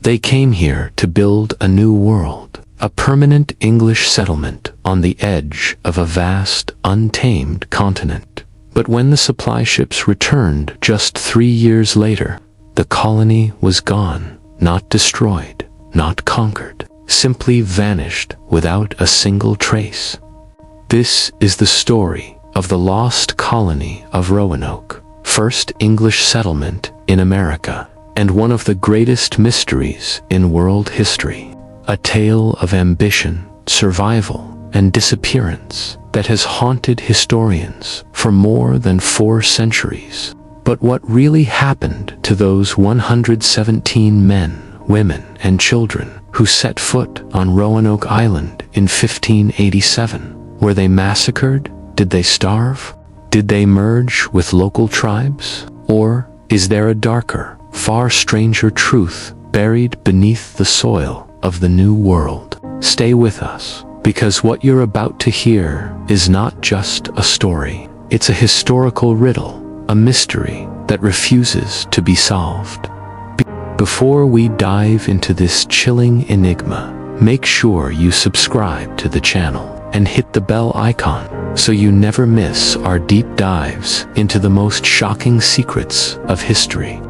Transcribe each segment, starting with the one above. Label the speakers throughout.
Speaker 1: They came here to build a new world, a permanent English settlement on the edge of a vast, untamed continent. But when the supply ships returned just 3 years later, the colony was gone, not destroyed, not conquered, simply vanished without a single trace. This is the story of the lost colony of Roanoke, first English settlement in America, and one of the greatest mysteries in world history. A tale of ambition, survival, and disappearance that has haunted historians for more than 4 centuries. But what really happened to those 117 men, women, and children who set foot on Roanoke Island in 1587? Were they massacred? Did they starve? Did they merge with local tribes? Or is there a darker, far stranger truth buried beneath the soil of the New World? Stay with us, because what you're about to hear is not just a story. It's a historical riddle, a mystery that refuses to be solved. Before we dive into this chilling enigma, make sure you subscribe to the channel and hit the bell icon so you never miss our deep dives into the most shocking secrets of history.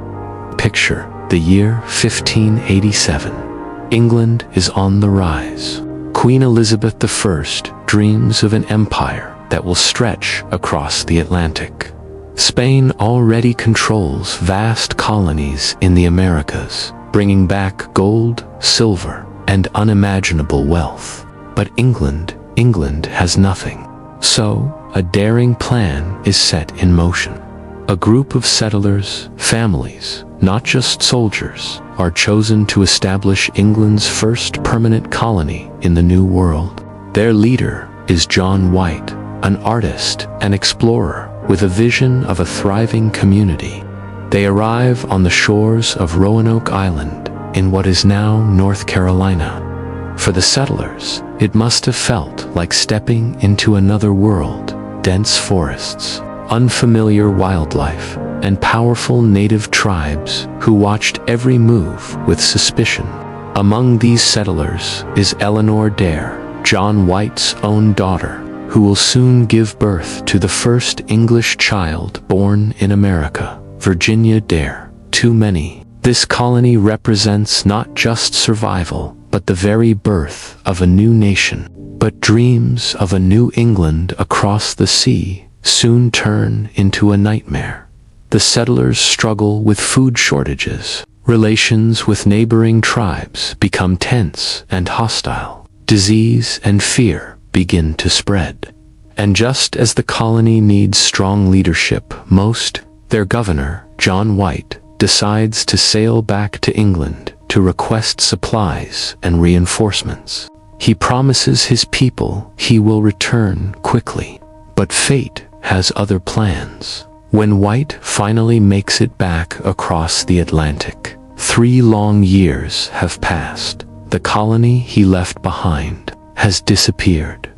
Speaker 1: Picture the year 1587. England is on the rise. Queen Elizabeth I dreams of an empire that will stretch across the Atlantic. Spain already controls vast colonies in the Americas, bringing back gold, silver, and unimaginable wealth. But England has nothing. So, a daring plan is set in motion. A group of settlers, families, not just soldiers, are chosen to establish England's first permanent colony in the New World. Their leader is John White, an artist and explorer with a vision of a thriving community. They arrive on the shores of Roanoke Island in what is now North Carolina. For the settlers, it must have felt like stepping into another world. Dense forests, unfamiliar wildlife, and powerful native tribes who watched every move with suspicion. Among these settlers is Eleanor Dare, John White's own daughter, who will soon give birth to the first English child born in America, Virginia Dare. To many, this colony represents not just survival, but the very birth of a new nation. But dreams of a New England across the sea soon turn into a nightmare. The settlers struggle with food shortages. Relations with neighboring tribes become tense and hostile. Disease and fear begin to spread. And just as the colony needs strong leadership most, their governor, John White, decides to sail back to England to request supplies and reinforcements. He promises his people he will return quickly. But fate has other plans. When White finally makes it back across the Atlantic, 3 long years have passed. The colony he left behind has disappeared.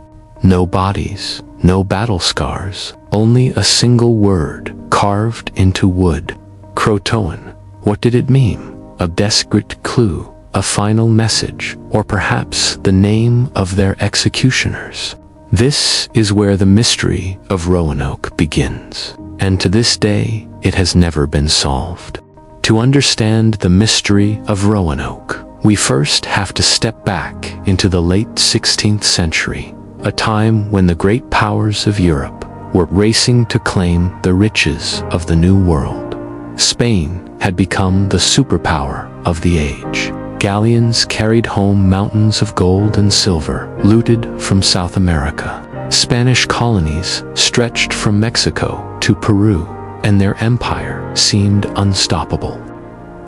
Speaker 1: No bodies, no battle scars, only a single word carved into wood. Croatoan. What did it mean? A desperate clue, a final message, or perhaps the name of their executioners. This is where the mystery of Roanoke begins, and to this day, it has never been solved. To understand the mystery of Roanoke, we first have to step back into the late 16th century, a time when the great powers of Europe were racing to claim the riches of the New World. Spain had become the superpower of the age. Galleons carried home mountains of gold and silver, looted from South America. Spanish colonies stretched from Mexico to Peru, and their empire seemed unstoppable.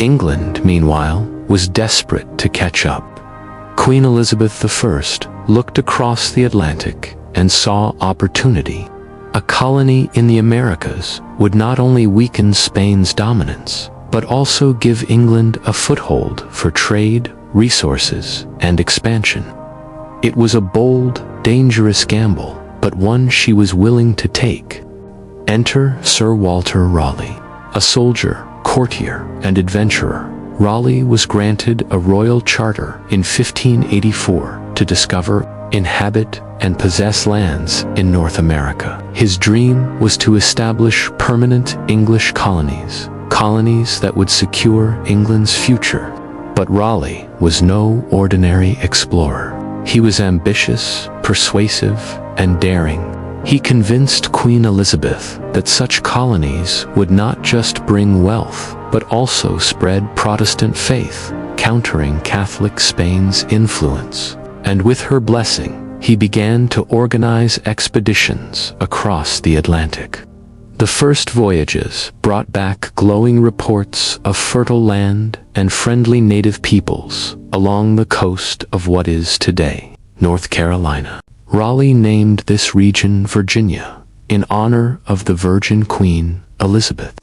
Speaker 1: England, meanwhile, was desperate to catch up. Queen Elizabeth I looked across the Atlantic and saw opportunity. A colony in the Americas would not only weaken Spain's dominance, but also give England a foothold for trade, resources, and expansion. It was a bold, dangerous gamble, but one she was willing to take. Enter Sir Walter Raleigh, a soldier, courtier, and adventurer. Raleigh was granted a royal charter in 1584 to discover, inhabit, and possess lands in North America. His dream was to establish permanent English colonies, colonies that would secure England's future. But Raleigh was no ordinary explorer. He was ambitious, persuasive, and daring. He convinced Queen Elizabeth that such colonies would not just bring wealth, but also spread Protestant faith, countering Catholic Spain's influence. And with her blessing, he began to organize expeditions across the Atlantic. The first voyages brought back glowing reports of fertile land and friendly native peoples along the coast of what is today North Carolina. Raleigh named this region Virginia in honor of the Virgin Queen Elizabeth.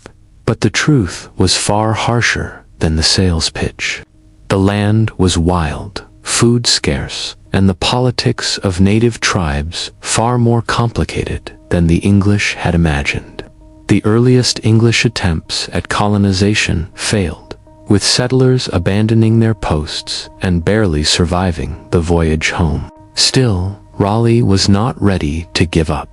Speaker 1: But the truth was far harsher than the sales pitch. The land was wild, food scarce, and the politics of native tribes far more complicated than the English had imagined. The earliest English attempts at colonization failed, with settlers abandoning their posts and barely surviving the voyage home. Still, Raleigh was not ready to give up.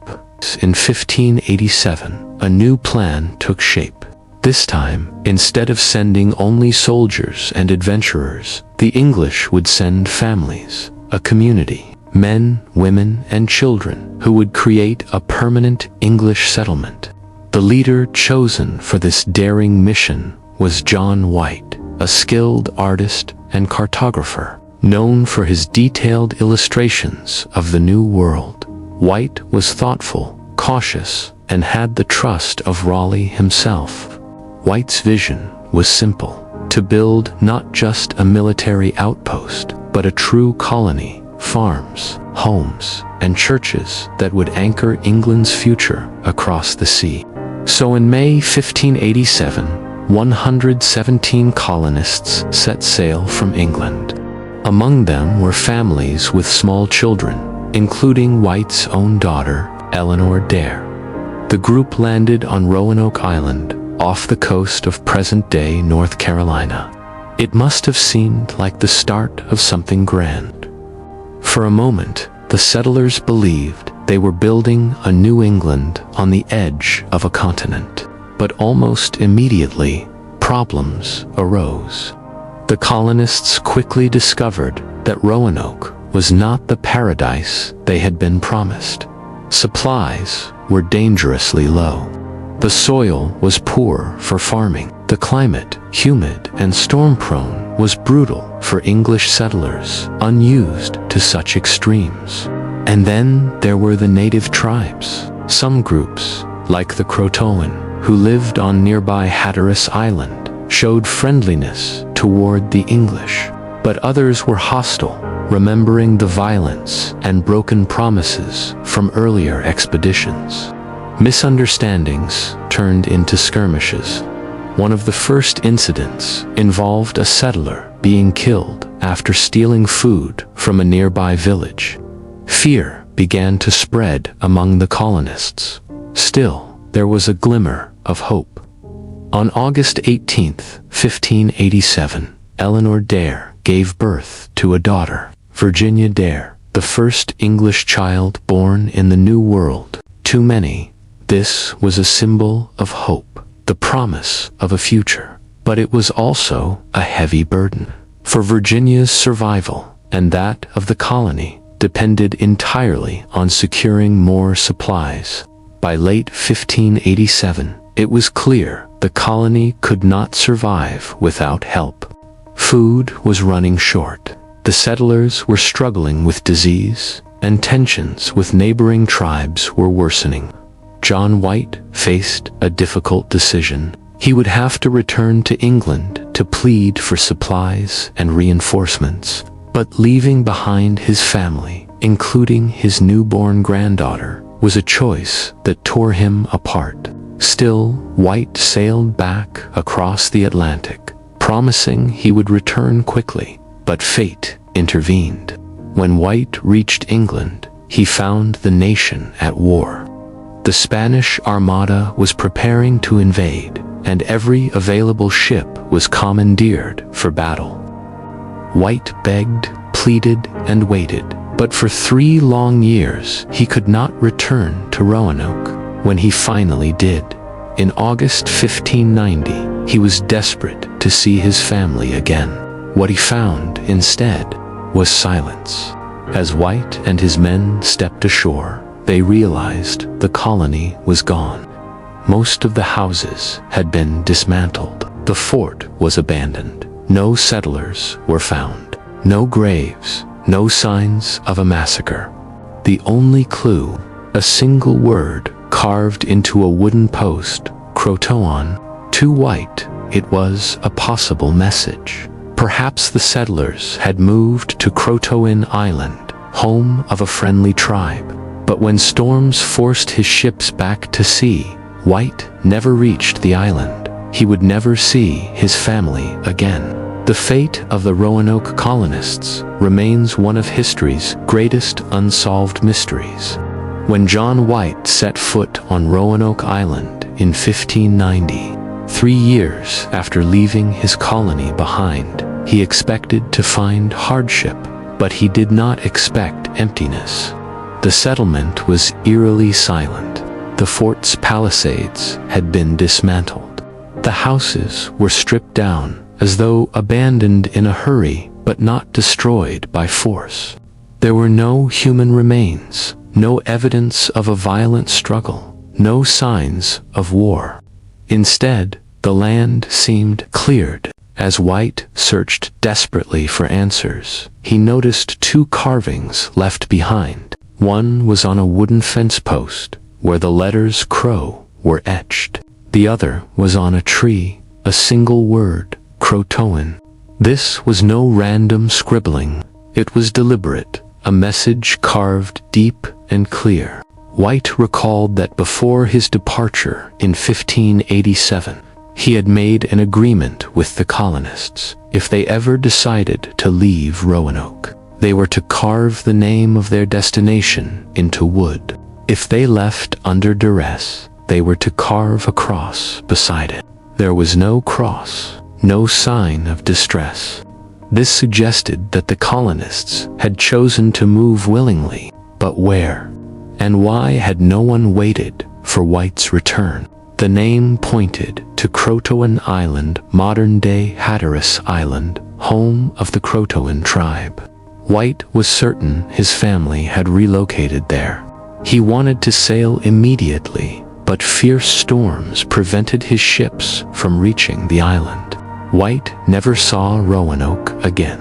Speaker 1: In 1587, a new plan took shape. This time, instead of sending only soldiers and adventurers, the English would send families, a community, men, women, and children, who would create a permanent English settlement. The leader chosen for this daring mission was John White, a skilled artist and cartographer. Known for his detailed illustrations of the New World, White was thoughtful, cautious, and had the trust of Raleigh himself. White's vision was simple: to build not just a military outpost, but a true colony, farms, homes, and churches that would anchor England's future across the sea. So in May 1587, 117 colonists set sail from England. Among them were families with small children, including White's own daughter, Eleanor Dare. The group landed on Roanoke Island, off the coast of present-day North Carolina. It must have seemed like the start of something grand. For a moment, the settlers believed they were building a New England on the edge of a continent. But almost immediately, problems arose. The colonists quickly discovered that Roanoke was not the paradise they had been promised. Supplies were dangerously low. The soil was poor for farming. The climate, humid and storm-prone, was brutal for English settlers, unused to such extremes. And then there were the native tribes. Some groups, like the Croatoan, who lived on nearby Hatteras Island, showed friendliness toward the English. But others were hostile, remembering the violence and broken promises from earlier expeditions. Misunderstandings turned into skirmishes. One of the first incidents involved a settler being killed after stealing food from a nearby village. Fear began to spread among the colonists. Still, there was a glimmer of hope. On August 18, 1587, Eleanor Dare gave birth to a daughter, Virginia Dare, the first English child born in the New World. To many, this was a symbol of hope, the promise of a future. But it was also a heavy burden. For Virginia's survival, and that of the colony, depended entirely on securing more supplies. By late 1587, it was clear the colony could not survive without help. Food was running short. The settlers were struggling with disease, and tensions with neighboring tribes were worsening. John White faced a difficult decision. He would have to return to England to plead for supplies and reinforcements, but leaving behind his family, including his newborn granddaughter, was a choice that tore him apart. Still, White sailed back across the Atlantic, promising he would return quickly, but fate intervened. When White reached England, he found the nation at war. The Spanish Armada was preparing to invade, and every available ship was commandeered for battle. White begged, pleaded, and waited, but for 3 long years he could not return to Roanoke. When he finally did, in August 1590, he was desperate to see his family again. What he found instead was silence. As White and his men stepped ashore, they realized the colony was gone. Most of the houses had been dismantled. The fort was abandoned. No settlers were found. No graves, no signs of a massacre. The only clue, a single word carved into a wooden post, Croatoan. To White, it was a possible message. Perhaps the settlers had moved to Croatoan Island, home of a friendly tribe. But when storms forced his ships back to sea, White never reached the island. He would never see his family again. The fate of the Roanoke colonists remains one of history's greatest unsolved mysteries. When John White set foot on Roanoke Island in 1590, 3 years after leaving his colony behind, he expected to find hardship, but he did not expect emptiness. The settlement was eerily silent. The fort's palisades had been dismantled. The houses were stripped down, as though abandoned in a hurry, but not destroyed by force. There were no human remains, no evidence of a violent struggle, no signs of war. Instead, the land seemed cleared. As White searched desperately for answers, he noticed 2 carvings left behind. One was on a wooden fence post, where the letters Crow were etched. The other was on a tree, a single word, Croatoan. This was no random scribbling. It was deliberate, a message carved deep and clear. White recalled that before his departure in 1587, he had made an agreement with the colonists. If they ever decided to leave Roanoke, they were to carve the name of their destination into wood. If they left under duress, they were to carve a cross beside it. There was no cross, no sign of distress. This suggested that the colonists had chosen to move willingly, but where? And why had no one waited for White's return? The name pointed to Croatoan Island, modern-day Hatteras Island, home of the Croatoan tribe. White was certain his family had relocated there. He wanted to sail immediately, but fierce storms prevented his ships from reaching the island. White never saw Roanoke again.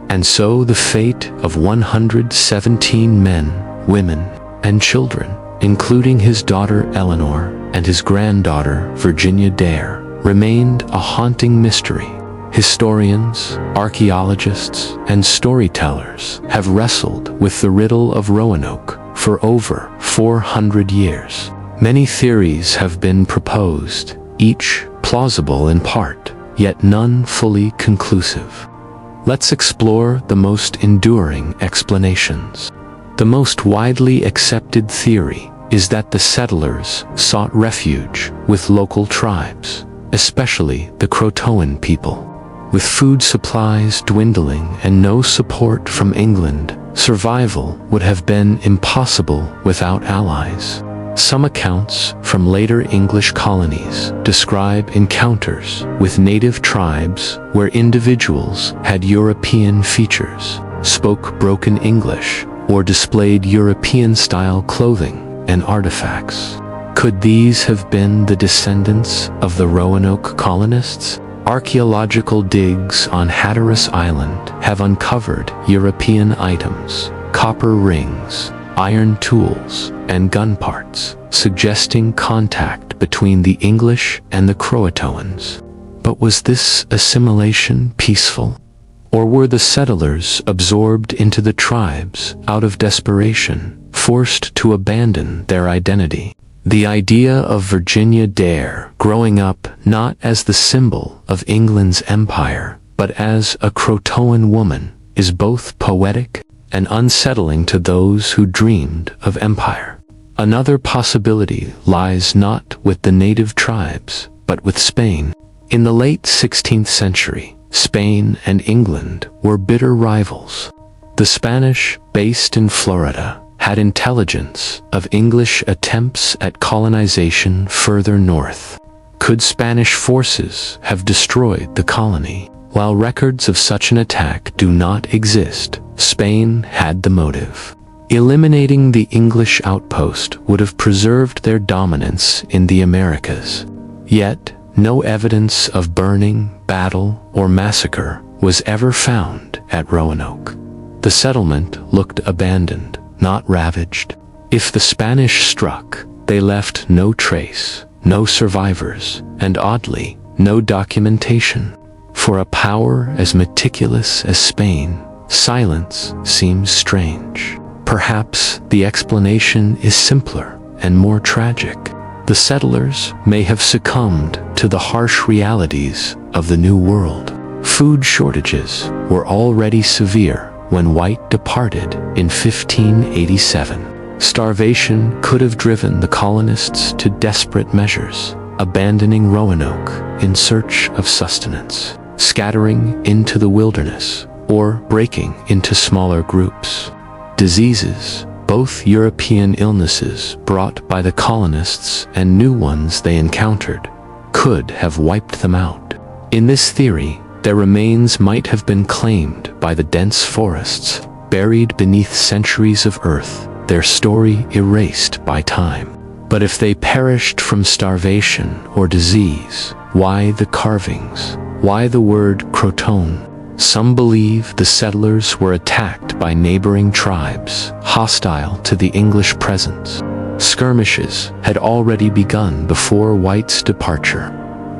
Speaker 1: And so the fate of 117 men, women, and children, including his daughter Eleanor and his granddaughter Virginia Dare, remained a haunting mystery. Historians, archaeologists, and storytellers have wrestled with the riddle of Roanoke for over 400 years. Many theories have been proposed, each plausible in part, yet none fully conclusive. Let's explore the most enduring explanations. The most widely accepted theory is that the settlers sought refuge with local tribes, especially the Croatoan people. With food supplies dwindling and no support from England, survival would have been impossible without allies. Some accounts from later English colonies describe encounters with native tribes where individuals had European features, spoke broken English, or displayed European-style clothing and artifacts. Could these have been the descendants of the Roanoke colonists? Archaeological digs on Hatteras Island have uncovered European items, copper rings, iron tools, and gun parts, suggesting contact between the English and the Croatoans. But was this assimilation peaceful? Or were the settlers absorbed into the tribes out of desperation, forced to abandon their identity? The idea of Virginia Dare growing up not as the symbol of England's empire, but as a Croatoan woman, is both poetic and unsettling to those who dreamed of empire. Another possibility lies not with the native tribes, but with Spain. In the late 16th century, Spain and England were bitter rivals. The Spanish, based in Florida, had intelligence of English attempts at colonization further north. Could Spanish forces have destroyed the colony? While records of such an attack do not exist, Spain had the motive. Eliminating the English outpost would have preserved their dominance in the Americas. Yet, no evidence of burning, battle, or massacre was ever found at Roanoke. The settlement looked abandoned, not ravaged. If the Spanish struck, they left no trace, no survivors, and oddly, no documentation. For a power as meticulous as Spain, silence seems strange. Perhaps the explanation is simpler and more tragic. The settlers may have succumbed to the harsh realities of the New World. Food shortages were already severe when White departed in 1587. Starvation could have driven the colonists to desperate measures, abandoning Roanoke in search of sustenance, scattering into the wilderness, or breaking into smaller groups. Diseases, both European illnesses brought by the colonists and new ones they encountered, could have wiped them out. In this theory, their remains might have been claimed by the dense forests, buried beneath centuries of earth, their story erased by time. But if they perished from starvation or disease, why the carvings? Why the word Croatoan? Some believe the settlers were attacked by neighboring tribes, hostile to the English presence. Skirmishes had already begun before White's departure.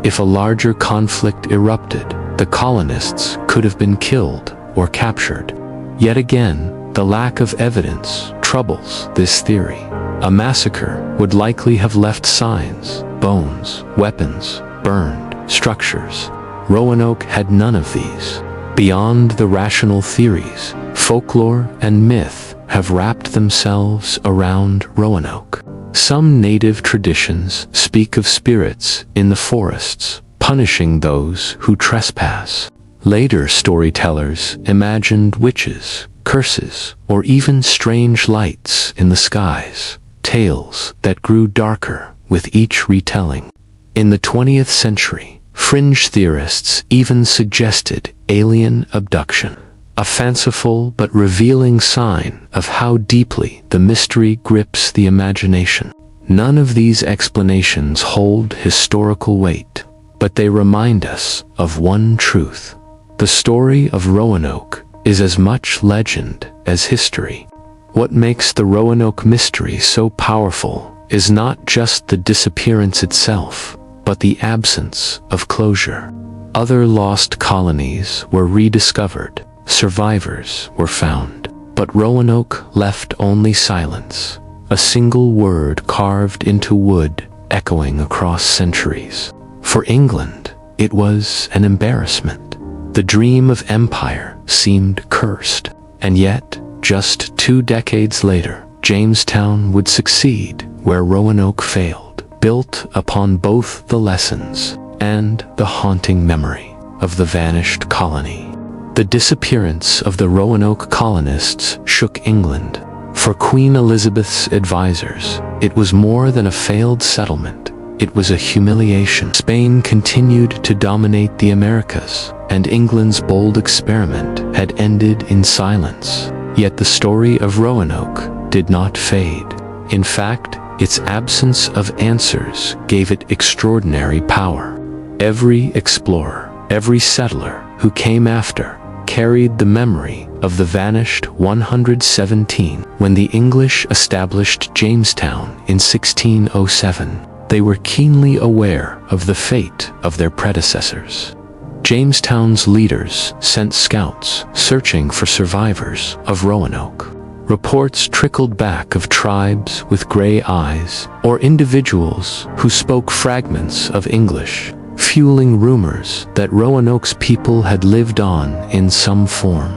Speaker 1: If a larger conflict erupted, the colonists could have been killed or captured. Yet again, the lack of evidence troubles this theory. A massacre would likely have left signs, bones, weapons, burned structures. Roanoke had none of these. Beyond the rational theories, folklore and myth have wrapped themselves around Roanoke. Some native traditions speak of spirits in the forests, punishing those who trespass. Later storytellers imagined witches, curses, or even strange lights in the skies, tales that grew darker with each retelling. In the 20th century, fringe theorists even suggested alien abduction, a fanciful but revealing sign of how deeply the mystery grips the imagination. None of these explanations hold historical weight, but they remind us of one truth. The story of Roanoke is as much legend as history. What makes the Roanoke mystery so powerful is not just the disappearance itself, but the absence of closure. Other lost colonies were rediscovered, survivors were found, but Roanoke left only silence, a single word carved into wood, echoing across centuries. For England, it was an embarrassment. The dream of empire seemed cursed, and yet, just 2 decades later, Jamestown would succeed where Roanoke failed, built upon both the lessons and the haunting memory of the vanished colony. The disappearance of the Roanoke colonists shook England. For Queen Elizabeth's advisors, it was more than a failed settlement. It was a humiliation. Spain continued to dominate the Americas, and England's bold experiment had ended in silence. Yet the story of Roanoke did not fade. In fact, its absence of answers gave it extraordinary power. Every explorer, every settler who came after, carried the memory of the vanished 117. When the English established Jamestown in 1607, they were keenly aware of the fate of their predecessors. Jamestown's leaders sent scouts searching for survivors of Roanoke. Reports trickled back of tribes with gray eyes or individuals who spoke fragments of English, fueling rumors that Roanoke's people had lived on in some form.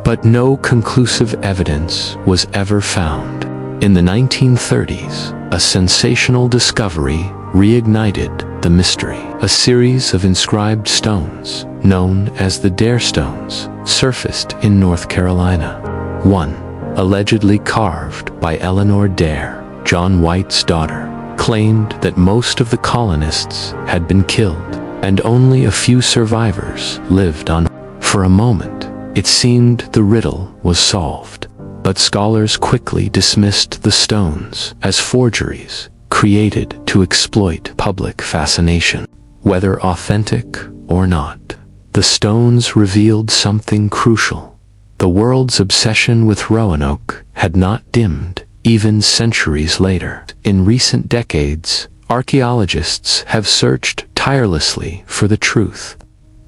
Speaker 1: But no conclusive evidence was ever found. In the 1930s, a sensational discovery reignited the mystery. A series of inscribed stones, known as the Dare Stones, surfaced in North Carolina. One, allegedly carved by Eleanor Dare, John White's daughter, claimed that most of the colonists had been killed, and only a few survivors lived on. For a moment, it seemed the riddle was solved, but scholars quickly dismissed the stones as forgeries created to exploit public fascination. Whether authentic or not, the stones revealed something crucial. The world's obsession with Roanoke had not dimmed even centuries later. In recent decades, archaeologists have searched tirelessly for the truth.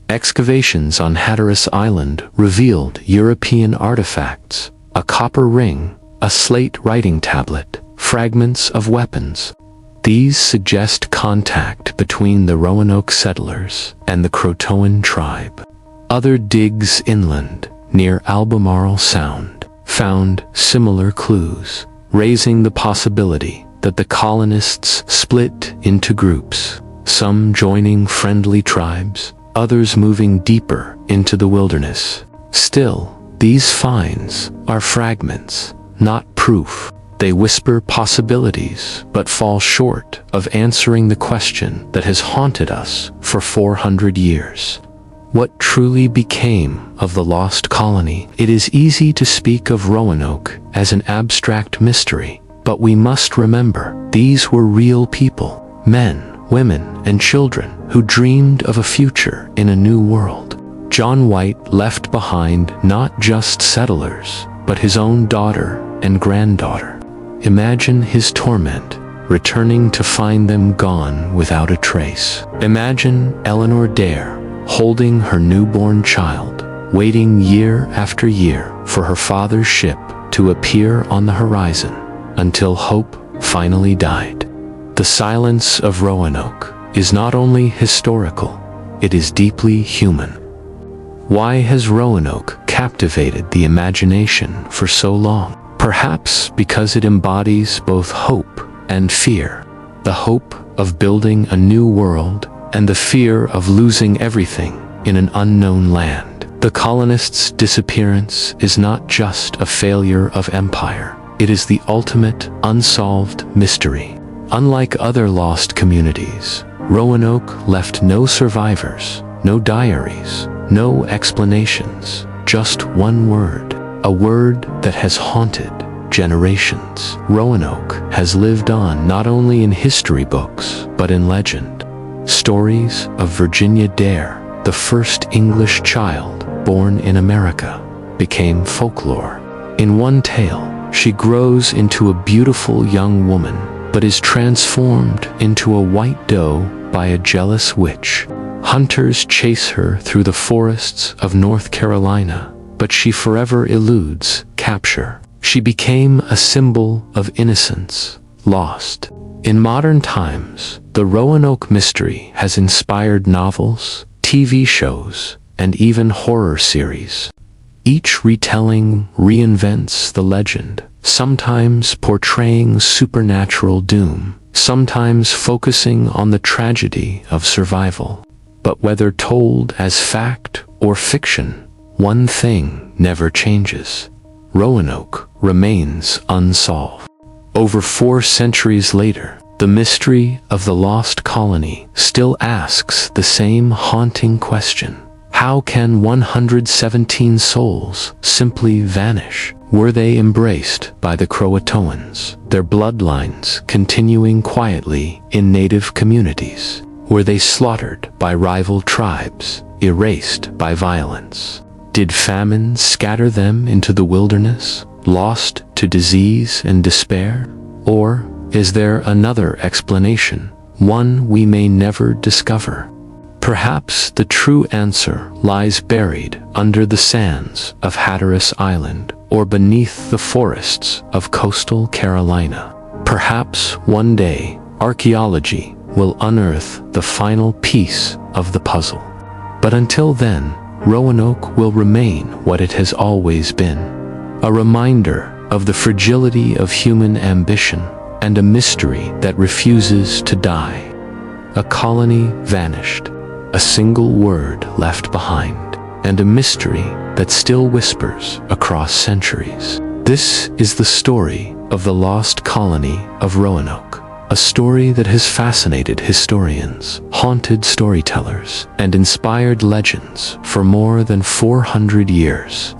Speaker 1: Excavations on Hatteras Island revealed European artifacts, a copper ring, a slate writing tablet, fragments of weapons. These suggest contact between the Roanoke settlers and the Croatoan tribe. Other digs inland, near Albemarle Sound, found similar clues, raising the possibility that the colonists split into groups, some joining friendly tribes, others moving deeper into the wilderness. Still, these finds are fragments, not proof. They whisper possibilities, but fall short of answering the question that has haunted us for 400 years. What truly became of the lost colony? It is easy to speak of Roanoke as an abstract mystery, but we must remember these were real people, men, women, and children who dreamed of a future in a new world. John White left behind not just settlers, but his own daughter and granddaughter. Imagine his torment, returning to find them gone without a trace. Imagine Eleanor Dare holding her newborn child, waiting year after year for her father's ship to appear on the horizon, until hope finally died. The silence of Roanoke is not only historical, it is deeply human. Why has Roanoke captivated the imagination for so long? Perhaps because it embodies both hope and fear. The hope of building a new world and the fear of losing everything in an unknown land. The colonists' disappearance is not just a failure of empire. It is the ultimate unsolved mystery. Unlike other lost communities, Roanoke left no survivors, no diaries, no explanations, just one word. A word that has haunted generations. Roanoke has lived on not only in history books, but in legend. Stories of Virginia Dare, the first English child born in America, became folklore. In one tale, she grows into a beautiful young woman, but is transformed into a white doe by a jealous witch. Hunters chase her through the forests of North Carolina, but she forever eludes capture. She became a symbol of innocence, lost. In modern times, the Roanoke mystery has inspired novels, TV shows, and even horror series. Each retelling reinvents the legend, sometimes portraying supernatural doom, sometimes focusing on the tragedy of survival. But whether told as fact or fiction, one thing never changes. Roanoke remains unsolved. Over 4 centuries later, the mystery of the lost colony still asks the same haunting question. How can 117 souls simply vanish? Were they embraced by the Croatoans, their bloodlines continuing quietly in native communities? Were they slaughtered by rival tribes, erased by violence? Did famine scatter them into the wilderness, lost to disease and despair? Or is there another explanation, one we may never discover? Perhaps the true answer lies buried under the sands of Hatteras Island or beneath the forests of coastal Carolina. Perhaps one day, archaeology will unearth the final piece of the puzzle. But until then, Roanoke will remain what it has always been, a reminder of the fragility of human ambition and a mystery that refuses to die. A colony vanished, a single word left behind, and a mystery that still whispers across centuries. This is the story of the lost colony of Roanoke, a story that has fascinated historians, haunted storytellers, and inspired legends for more than 400 years.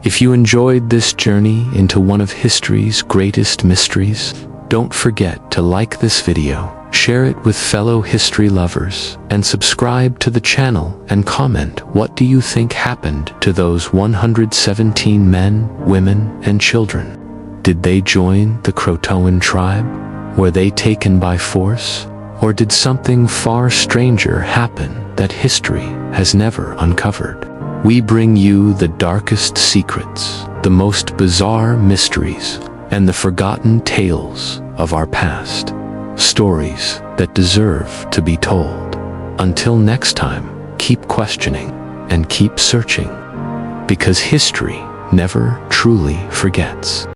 Speaker 1: If you enjoyed this journey into one of history's greatest mysteries, don't forget to like this video, share it with fellow history lovers, and subscribe to the channel and comment what do you think happened to those 117 men, women, and children. Did they join the Croatoan tribe? Were they taken by force? Or did something far stranger happen that history has never uncovered? We bring you the darkest secrets, the most bizarre mysteries, and the forgotten tales of our past. Stories that deserve to be told. Until next time, keep questioning and keep searching, because history never truly forgets.